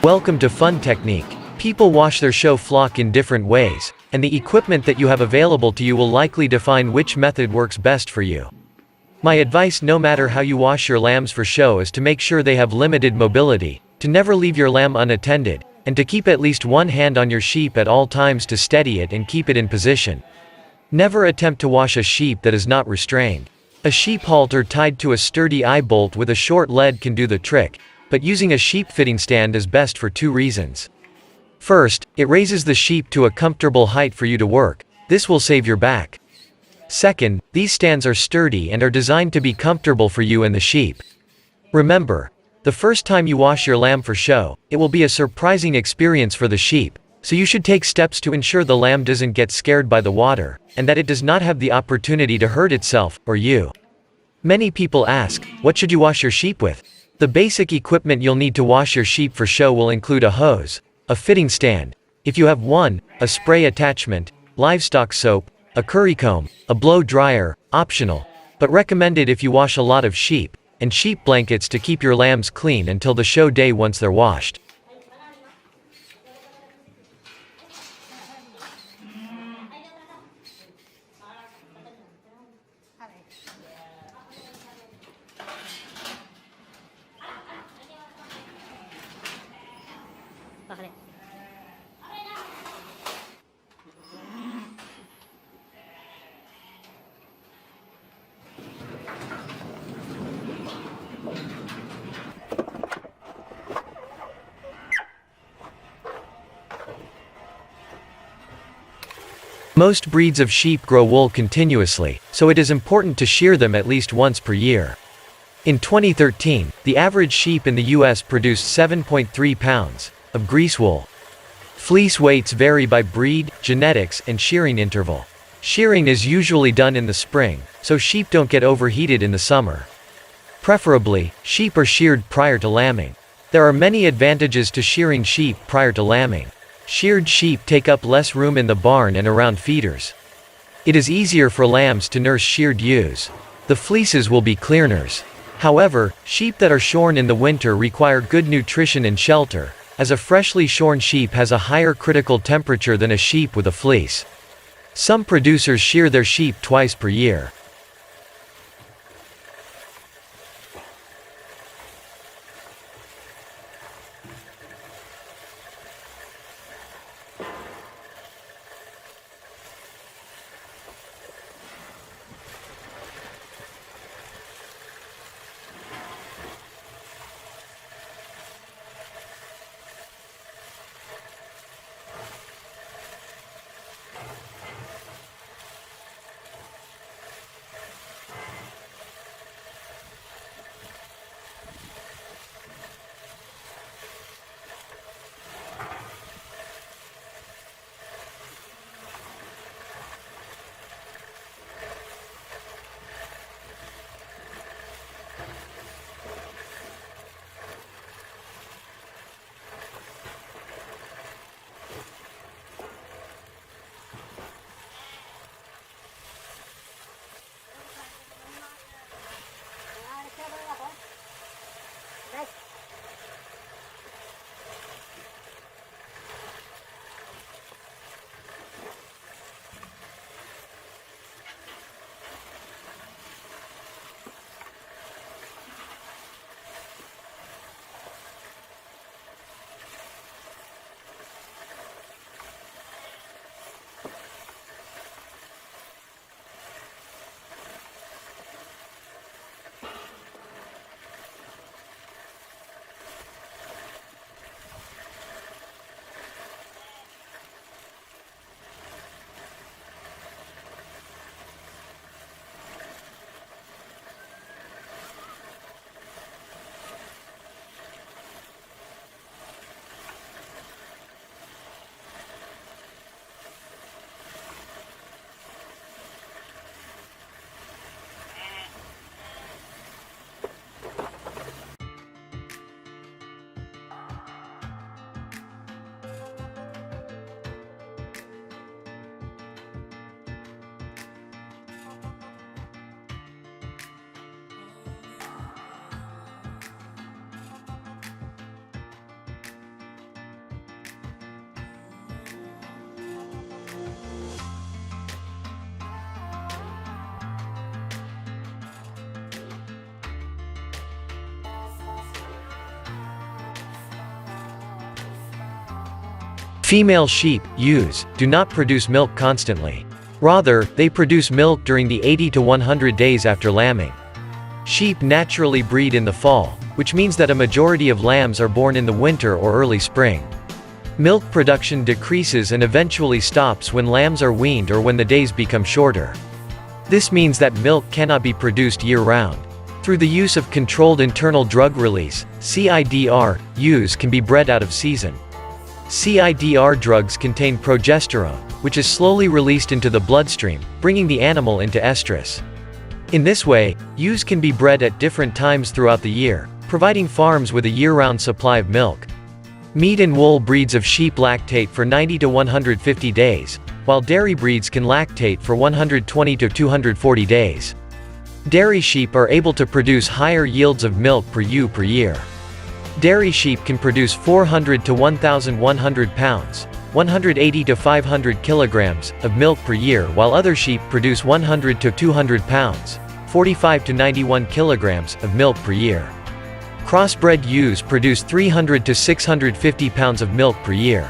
Welcome to Fun Technique. People wash their show flock in different ways, and the equipment that you have available to you will likely define which method works best for you. My advice no matter how you wash your lambs for show is to make sure they have limited mobility, to never leave your lamb unattended, and to keep at least one hand on your sheep at all times to steady it and keep it in position. Never attempt to wash a sheep that is not restrained. A sheep halter tied to a sturdy eye bolt with a short lead can do the trick, but using a sheep fitting stand is best for two reasons. First, it raises the sheep to a comfortable height for you to work. This will save your back. Second, these stands are sturdy and are designed to be comfortable for you and the sheep. Remember, the first time you wash your lamb for show, it will be a surprising experience for the sheep, so you should take steps to ensure the lamb doesn't get scared by the water, and that it does not have the opportunity to hurt itself, or you. Many people ask, what should you wash your sheep with? The basic equipment you'll need to wash your sheep for show will include a hose, a fitting stand, if you have one, a spray attachment, livestock soap, a curry comb, a blow dryer, optional, but recommended if you wash a lot of sheep, and sheep blankets to keep your lambs clean until the show day once they're washed. Most breeds of sheep grow wool continuously, so it is important to shear them at least once per year. In 2013, the average sheep in the US produced 7.3 pounds of grease wool. Fleece weights vary by breed, genetics, and shearing interval. Shearing is usually done in the spring, so sheep don't get overheated in the summer. Preferably, sheep are sheared prior to lambing. There are many advantages to shearing sheep prior to lambing. Sheared sheep take up less room in the barn and around feeders. It is easier for lambs to nurse sheared ewes. The fleeces will be cleaners. However, sheep that are shorn in the winter require good nutrition and shelter, as a freshly shorn sheep has a higher critical temperature than a sheep with a fleece. Some producers shear their sheep twice per year. Female sheep, ewes, do not produce milk constantly. Rather, they produce milk during the 80 to 100 days after lambing. Sheep naturally breed in the fall, which means that a majority of lambs are born in the winter or early spring. Milk production decreases and eventually stops when lambs are weaned or when the days become shorter. This means that milk cannot be produced year-round. Through the use of controlled internal drug release, CIDR, ewes can be bred out of season. CIDR drugs contain progesterone, which is slowly released into the bloodstream, bringing the animal into estrus. In this way, ewes can be bred at different times throughout the year, providing farms with a year-round supply of milk. Meat and wool breeds of sheep lactate for 90 to 150 days, while dairy breeds can lactate for 120 to 240 days. Dairy sheep are able to produce higher yields of milk per ewe per year. Dairy sheep can produce 400 to 1,100 pounds, 180 to 500 kilograms, of milk per year, while other sheep produce 100 to 200 pounds, 45 to 91 kilograms, of milk per year. Crossbred ewes produce 300 to 650 pounds of milk per year.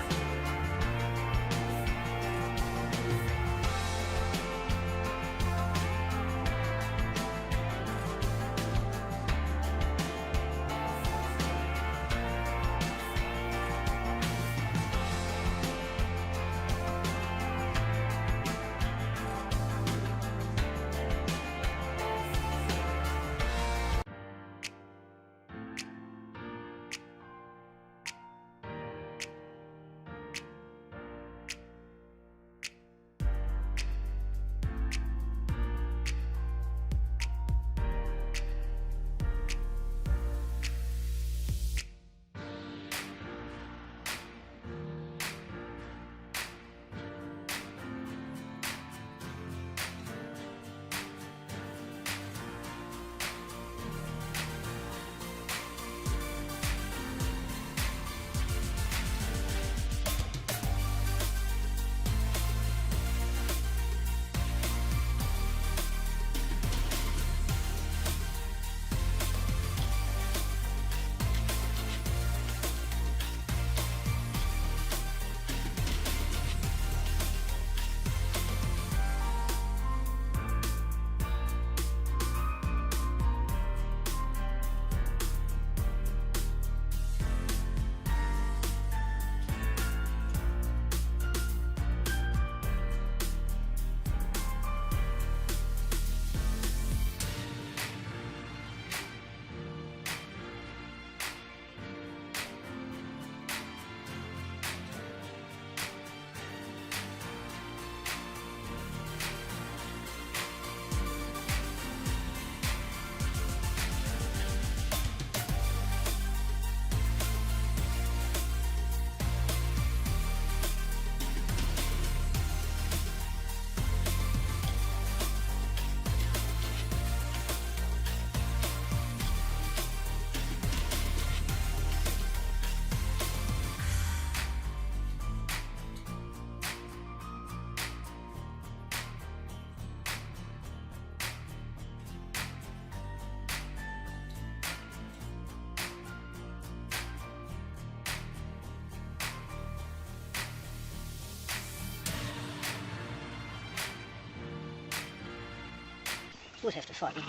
Would have to fight them.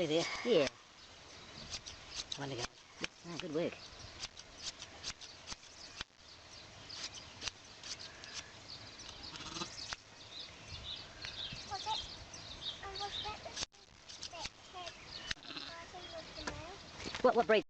Nearly there. Yeah. One to go. Oh, good work. Was it? And was that the head starting with the male? What breed?